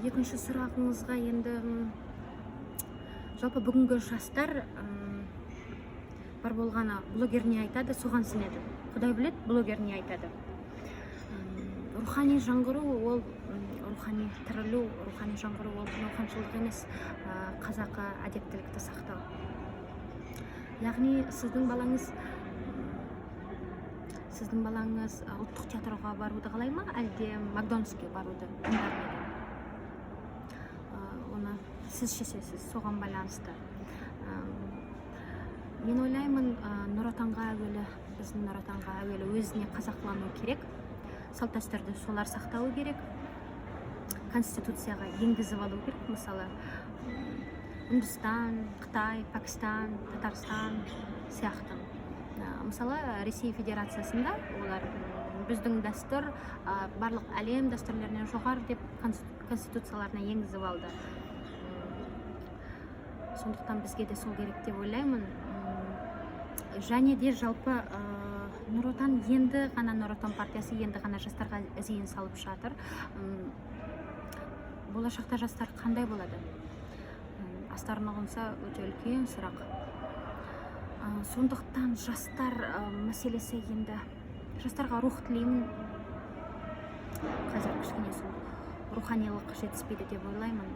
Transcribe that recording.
екінші сұрағыңызға енді жалпы бүгінгі жастар бар болғаны блогер не айтады, соған сенеді. Құдай біледі, блогер не айтады. Рухани жаңғыру ол рухани тірілу, рухани жаңғыру ол науқаншылдық емес, қазақы әдептілікті сақтау. Яғни сіздің балаңыз ұлттық театрға баруды қалай ма, әлде Макдональдске баруды таңдар? Оны сіз шешесіз, соған байланысты. Мен ойлаймын, Нұр Отанға әуелі, біздің Нұр Отанға әуелі өзіне қазақылану керек, салт-дәстүрді солар сақтауы керек, конституцияға енгізіп алу керек. Мысалы, Үндістан, Қытай, Пакистан, Татарстан сияқты. Мысалы, Ресей Федерациясында олар біздің дәстүр барлық әлем дәстүрлерінен жоғары деп конституцияларына енгізіп алды. Сондықтан бізге де сол керек деп ойлаймын. Және де жалпы Нұр Отан енді ғана, Нұр Отан партиясы енді ғана жастарға зейін салып жатыр. Болашақта жастар қандай болады? Астарына қонса өте үлкен сұрақ. Сондықтан жастар мәселесі енді, жастарға рух тілеймін. Қазір кішкене сол руханилық жетіспейді деп ойлаймын.